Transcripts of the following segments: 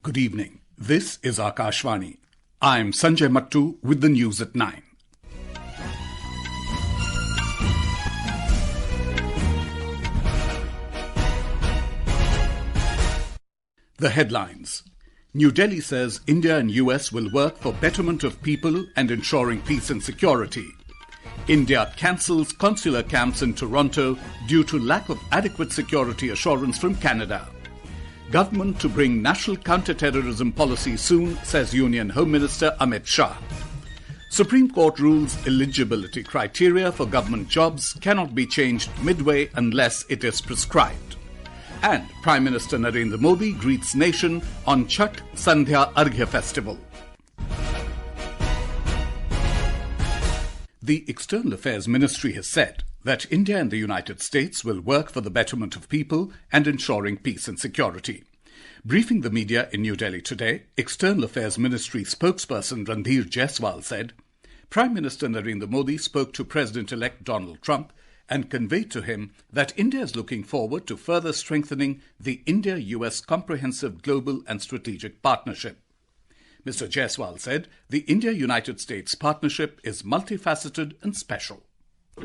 Good evening. This is Akashvani. I'm Sanjay Mattu with the news at 9. The headlines. New Delhi says India and US will work for betterment of people and ensuring peace and security. India cancels consular camps in Toronto due to lack of adequate security assurance from Canada. Government to bring National Counter Terrorism Policy soon, says Union Home Minister Amit Shah. Supreme Court rules eligibility criteria for government jobs cannot be changed midway unless it is prescribed. And Prime Minister Narendra Modi greets nation on Chhath Sandhya Arghya festival. The External Affairs Ministry has said that India and the United States will work for the betterment of people and ensuring peace and security. Briefing the media in New Delhi today, External Affairs Ministry spokesperson Randhir Jaiswal said, Prime Minister Narendra Modi spoke to President-elect Donald Trump and conveyed to him that India is looking forward to further strengthening the India-US comprehensive global and strategic partnership. Mr. Jaiswal said the India-United States partnership is multifaceted and special.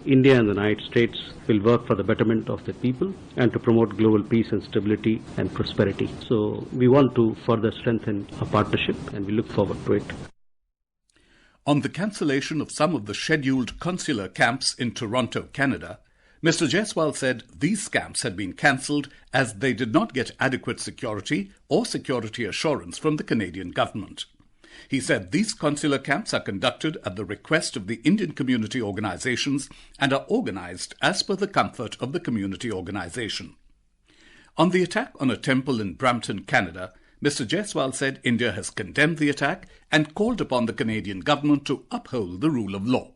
India and the United States will work for the betterment of the people and to promote global peace and stability and prosperity. So we want to further strengthen our partnership and we look forward to it. On the cancellation of some of the scheduled consular camps in Toronto, Canada, Mr. Jaiswal said these camps had been cancelled as they did not get adequate security or security assurance from the Canadian government. He said these consular camps are conducted at the request of the Indian community organizations and are organized as per the comfort of the community organization. On the attack on a temple in Brampton, Canada, Mr. Jaiswal said India has condemned the attack and called upon the Canadian government to uphold the rule of law.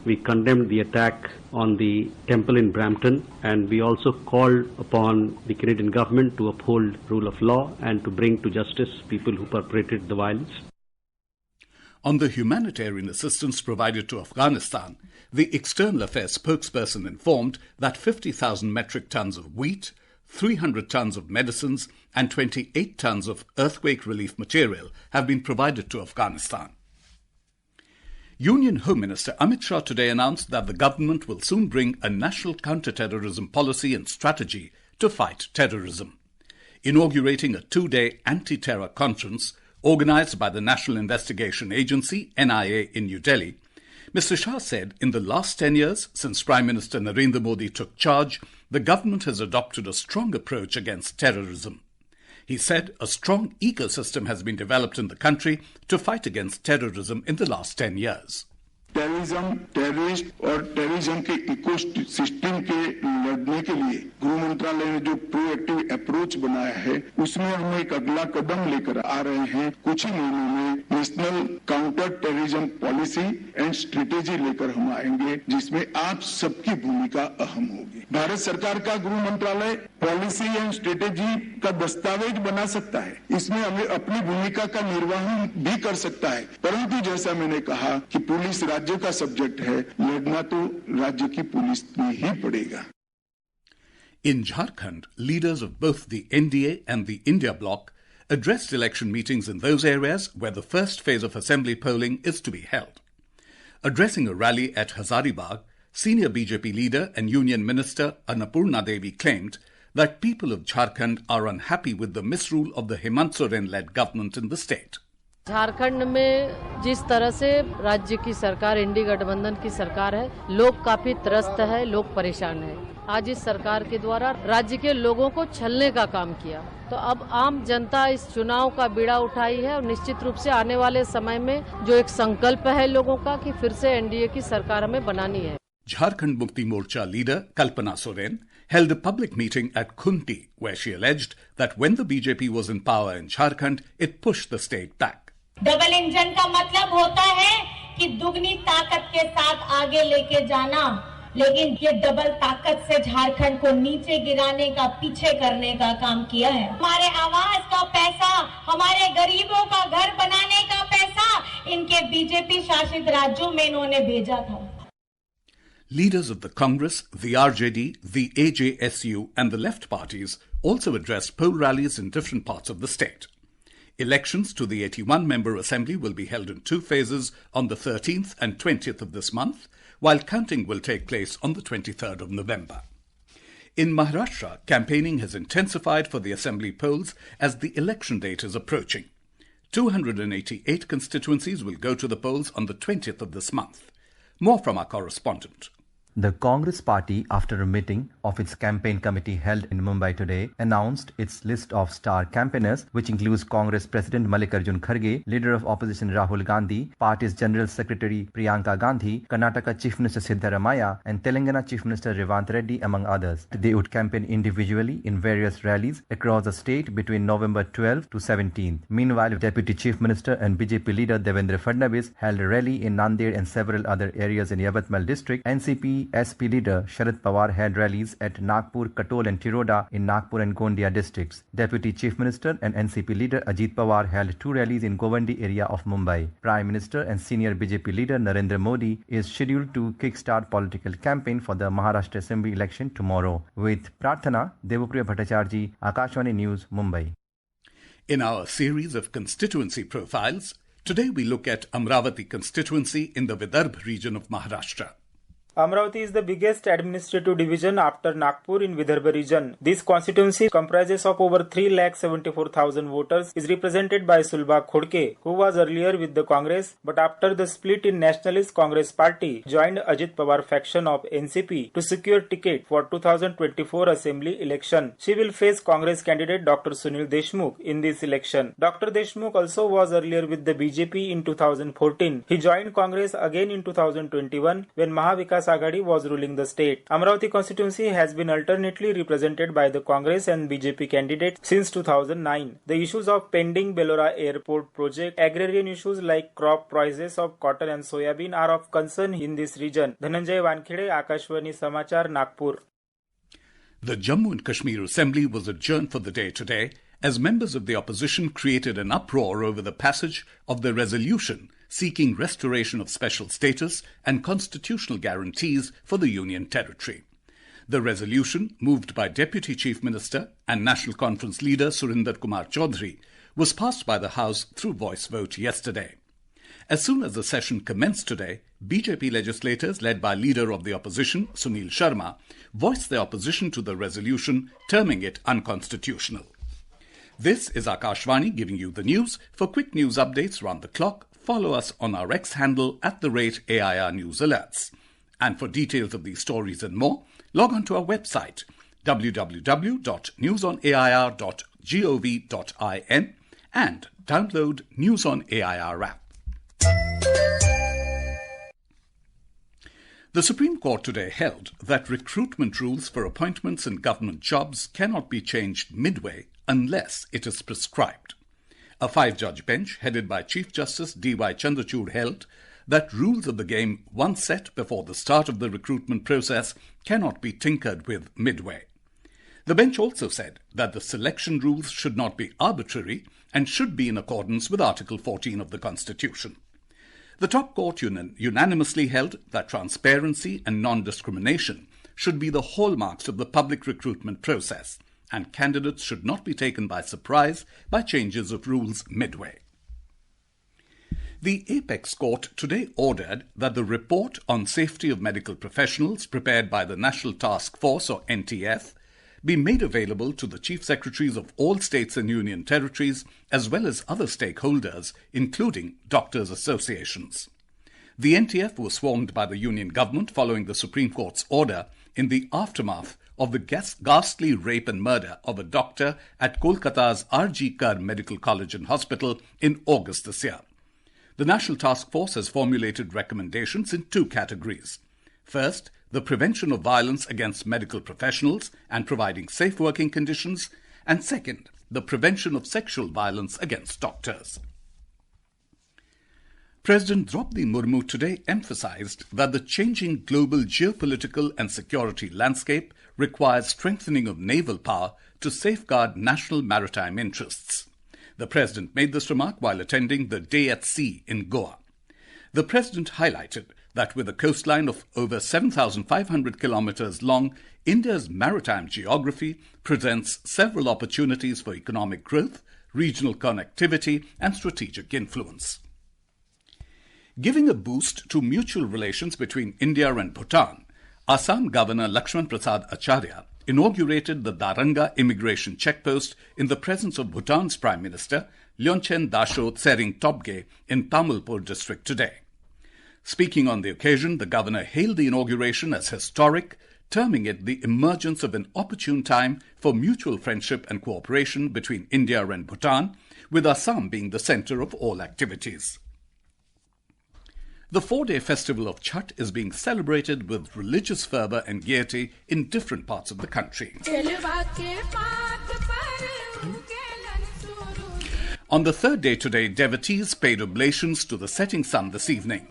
We condemned the attack on the temple in Brampton, and we also called upon the Canadian government to uphold rule of law and to bring to justice people who perpetrated the violence. On the humanitarian assistance provided to Afghanistan, the External Affairs spokesperson informed that 50,000 metric tons of wheat, 300 tons of medicines and 28 tons of earthquake relief material have been provided to Afghanistan. Union Home Minister Amit Shah today announced that the government will soon bring a National Counter Terrorism Policy and strategy to fight terrorism. Inaugurating a two-day anti-terror conference organized by the National Investigation Agency, NIA, in New Delhi, Mr. Shah said in the last 10 years, since Prime Minister Narendra Modi took charge, the government has adopted a strong approach against terrorism. He said a strong ecosystem has been developed in the country to fight against terrorism in the last 10 years. Terrorism, terrorist और terrorism के ecosystem के लड़ने के लिए गृह मंत्रालय ने जो प्रोएक्टिव अप्रोच बनाया है उसमें हम एक अगला कदम लेकर आ रहे हैं। कुछ ही महीनों में national counter terrorism policy and strategy लेकर हम आएंगे जिसमें आप सबकी भूमिका अहम होगी। भारत सरकार का गृह मंत्रालय पॉलिसी एंड स्ट्रेटेजी का दस्तावेज बना सकता है, इसमें हमें अपनी भूमिका का निर्वहन भी कर सकता है, परंतु जैसा मैंने कहा कि पुलिस राज्य का सब्जेक्ट है, लड़ना तो राज्य की पुलिस में ही पड़ेगा। In Jharkhand, leaders of both the NDA and the India bloc addressed election meetings in those areas where the first phase of assembly polling is to be held. Addressing a rally at Hazaribagh, senior BJP leader and Union Minister Annapurna Devi claimed that people of Jharkhand are unhappy with the misrule of the Hemant Soren-led government in the state. Jharkhand में जिस तरह से राज्य की सरकार इंडी गठबंधन की सरकार है, लोग काफी त्रस्त है, लोग परेशान है। आज इस सरकार के द्वारा राज्य के लोगों को छलने का काम किया, तो अब आम जनता इस चुनाव का बीड़ा उठाई है और निश्चित रूप से आने वाले समय में जो एक संकल्प है लोगों का कि फिर से एनडीए की सरकार हमें बनानी है। Jharkhand Mukti Morcha leader Kalpana Soren held a public meeting at Khunti where she alleged that when the BJP was in power in Jharkhand, it pushed the state back. Double engine का मतलब होता है कि दुगनी ताकत के साथ आगे लेके जाना, लेकिन ये डबल ताकत से झारखंड को नीचे गिराने का, पीछे करने का काम किया है। हमारे आवास का पैसा, हमारे गरीबों का घर बनाने का पैसा इनके बीजेपी शासित राज्यों में इन्होंने भेजा था। Leaders of the Congress, the RJD, the AJSU and the left parties also addressed poll rallies in different parts of the state. Elections to the 81-member Assembly will be held in two phases on the 13th and 20th of this month, while counting will take place on the 23rd of November. In Maharashtra, campaigning has intensified for the Assembly polls as the election date is approaching. 288 constituencies will go to the polls on the 20th of this month. More from our correspondent. The Congress party, after a meeting of its campaign committee held in Mumbai today, announced its list of star campaigners, which includes Congress President Mallikarjun Kharge, Leader of Opposition Rahul Gandhi, Party's General Secretary Priyanka Gandhi, Karnataka Chief Minister Siddaramaiah, and Telangana Chief Minister Revant Reddy, among others. They would campaign individually in various rallies across the state between November 12 to 17. Meanwhile, Deputy Chief Minister and BJP leader Devendra Fadnavis held a rally in Nanded and several other areas in Yavatmal district. NCP SP leader Sharad Pawar had rallies at Nagpur, Katol and Tiroda in Nagpur and Gondia districts. Deputy Chief Minister and NCP leader Ajit Pawar held two rallies in Govandi area of Mumbai. Prime Minister and senior BJP leader Narendra Modi is scheduled to kickstart political campaign for the Maharashtra Assembly election tomorrow. With Prarthana, Devapriya Bhattacharjee, Akashvani News, Mumbai. In our series of constituency profiles, today we look at Amravati constituency in the Vidarbha region of Maharashtra. Amravati is the biggest administrative division after Nagpur in Vidarbha region. This constituency comprises of over 3,74,000 voters, is represented by Sulbha Khodke, who was earlier with the Congress, but after the split in Nationalist Congress Party, joined Ajit Pawar faction of NCP to secure ticket for 2024 Assembly election. She will face Congress candidate Dr. Sunil Deshmukh in this election. Dr. Deshmukh also was earlier with the BJP in 2014. He joined Congress again in 2021 when Mahavikas Aghadi was ruling the state. Amravati constituency has been alternately represented by the Congress and BJP candidates since 2009. The issues of pending Belora airport project, agrarian issues like crop prices of cotton and soybean are of concern in this region. Dhananjay Wankhede, Akashvani Samachar, Nagpur. The Jammu and Kashmir Assembly was adjourned for the day today as members of the opposition created an uproar over the passage of the resolution seeking restoration of special status and constitutional guarantees for the Union Territory. The resolution, moved by Deputy Chief Minister and National Conference leader Surinder Kumar Chaudhary, was passed by the House through voice vote yesterday. As soon as the session commenced today, BJP legislators, led by Leader of the Opposition, Sunil Sharma, voiced their opposition to the resolution, terming it unconstitutional. This is Akashvani giving you the news. For quick news updates round the clock, follow us on our X handle @AIR News Alerts. And for details of these stories and more, log on to our website www.newsonair.gov.in and download News on AIR app. The Supreme Court today held that recruitment rules for appointments in government jobs cannot be changed midway unless it is prescribed. A 5-judge bench headed by Chief Justice D.Y. Chandrachud held that rules of the game once set before the start of the recruitment process cannot be tinkered with midway. The bench also said that the selection rules should not be arbitrary and should be in accordance with Article 14 of the Constitution. The top court unanimously held that transparency and non-discrimination should be the hallmarks of the public recruitment process, and candidates should not be taken by surprise by changes of rules midway. The Apex Court today ordered that the report on safety of medical professionals prepared by the National Task Force, or NTF, be made available to the Chief Secretaries of all states and union territories, as well as other stakeholders, including doctors' associations. The NTF was formed by the union government following the Supreme Court's order in the aftermath of the ghastly rape and murder of a doctor at Kolkata's R.G. Kar Medical College and Hospital in August this year. The National Task Force has formulated recommendations in two categories. First, the prevention of violence against medical professionals and providing safe working conditions, and second, the prevention of sexual violence against doctors. President Draupadi Murmu today emphasized that the changing global geopolitical and security landscape requires strengthening of naval power to safeguard national maritime interests. The President made this remark while attending the Day at Sea in Goa. The President highlighted that with a coastline of over 7,500 kilometers long, India's maritime geography presents several opportunities for economic growth, regional connectivity and strategic influence. Giving a boost to mutual relations between India and Bhutan, Assam Governor Lakshman Prasad Acharya inaugurated the Daranga immigration checkpost in the presence of Bhutan's Prime Minister Lönchen Dasho Tsering Tobge in Tamilpur district today. Speaking on the occasion, the governor hailed the inauguration as historic, terming it the emergence of an opportune time for mutual friendship and cooperation between India and Bhutan, with Assam being the centre of all activities. The 4-day festival of Chhath is being celebrated with religious fervour and gaiety in different parts of the country. On the third day today, devotees paid oblations to the setting sun this evening.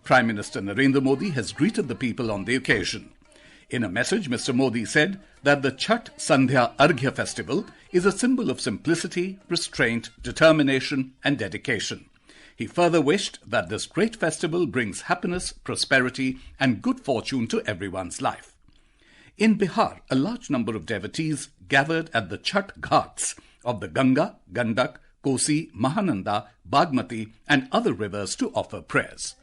Prime Minister Narendra Modi has greeted the people on the occasion. In a message, Mr. Modi said that the Chhath Sandhya Arghya festival is a symbol of simplicity, restraint, determination and dedication. He further wished that this great festival brings happiness, prosperity and good fortune to everyone's life. In Bihar, a large number of devotees gathered at the Chhath Ghats of the Ganga, Gandak, Kosi, Mahananda, Bagmati and other rivers to offer prayers.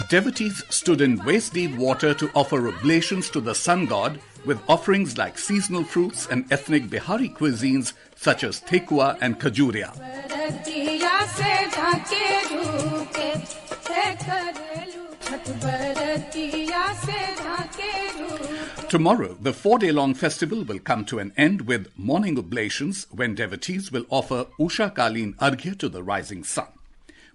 Devotees stood in waist-deep water to offer oblations to the sun god with offerings like seasonal fruits and ethnic Bihari cuisines such as thekua and khajuria. Tomorrow, the 4-day-long festival will come to an end with morning oblations when devotees will offer Usha-Kalin Arghya to the rising sun.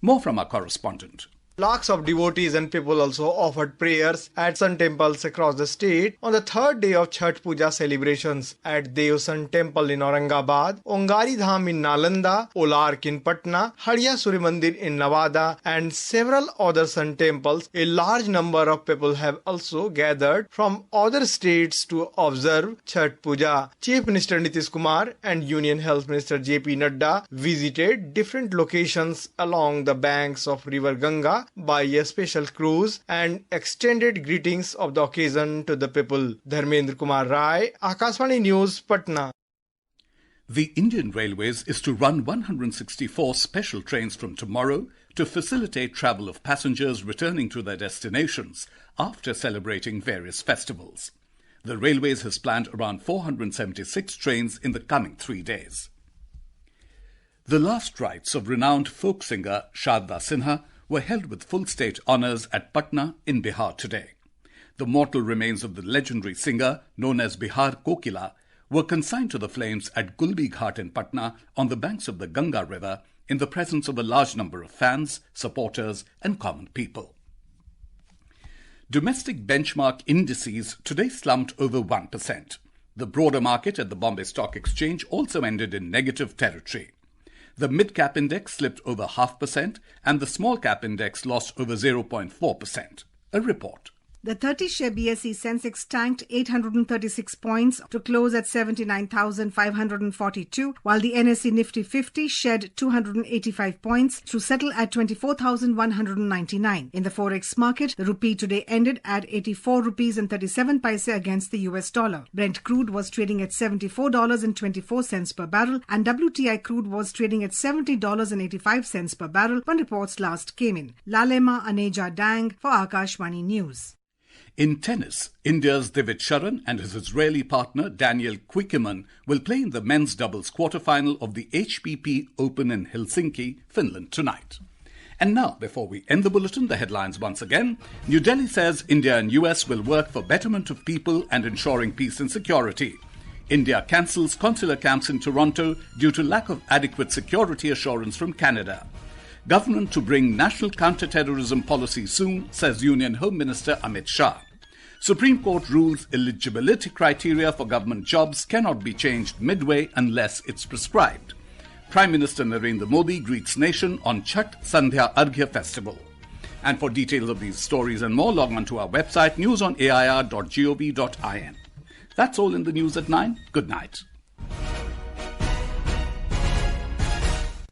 More from our correspondent. Lakhs of devotees and people also offered prayers at sun temples across the state on the third day of Chhath Puja celebrations at Dev Sun Temple in Aurangabad, Ongari Dham in Nalanda, Olark in Patna, Hadia Surya Mandir in Nevada and several other sun temples. A large number of people have also gathered from other states to observe Chhath Puja. Chief Minister Nitish Kumar and Union Health Minister JP Nadda visited different locations along the banks of River Ganga by a special cruise and extended greetings of the occasion to the people. Dharmendra Kumar Rai, Akashvani News, Patna. The Indian Railways is to run 164 special trains from tomorrow to facilitate travel of passengers returning to their destinations after celebrating various festivals. The Railways has planned around 476 trains in the coming 3 days. The last rites of renowned folk singer Shah Sandhya were held with full state honours at Patna in Bihar today. The mortal remains of the legendary singer, known as Bihar Kokila, were consigned to the flames at Gulbi Ghat in Patna on the banks of the Ganga River in the presence of a large number of fans, supporters and common people. Domestic benchmark indices today slumped over 1%. The broader market at the Bombay Stock Exchange also ended in negative territory. The mid-cap index slipped over 0.5% and the small-cap index lost over 0.4%. A report. The 30-share BSE Sensex tanked 836 points to close at 79,542, while the NSE Nifty 50 shed 285 points to settle at 24,199. In the forex market, the rupee today ended at 84 rupees and 37 paise against the US dollar. Brent crude was trading at $74.24 per barrel, and WTI crude was trading at $70.85 per barrel when reports last came in. Lalema Aneja Dang for Akashvani News. In tennis, India's Divid Sharan and his Israeli partner Daniel Quickerman will play in the men's doubles quarter-final of the HPP Open in Helsinki, Finland tonight. And now, before we end the bulletin, the headlines once again. New Delhi says India and US will work for betterment of people and ensuring peace and security. India cancels consular camps in Toronto due to lack of adequate security assurance from Canada. Government to bring National Counter Terrorism Policy soon, says Union Home Minister Amit Shah. Supreme Court rules eligibility criteria for government jobs cannot be changed midway unless it's prescribed. Prime Minister Narendra Modi greets nation on Chhath Sandhya Arghya festival. And for details of these stories and more, log on to our website newsonair.gov.in. That's all in the news at 9. Good night.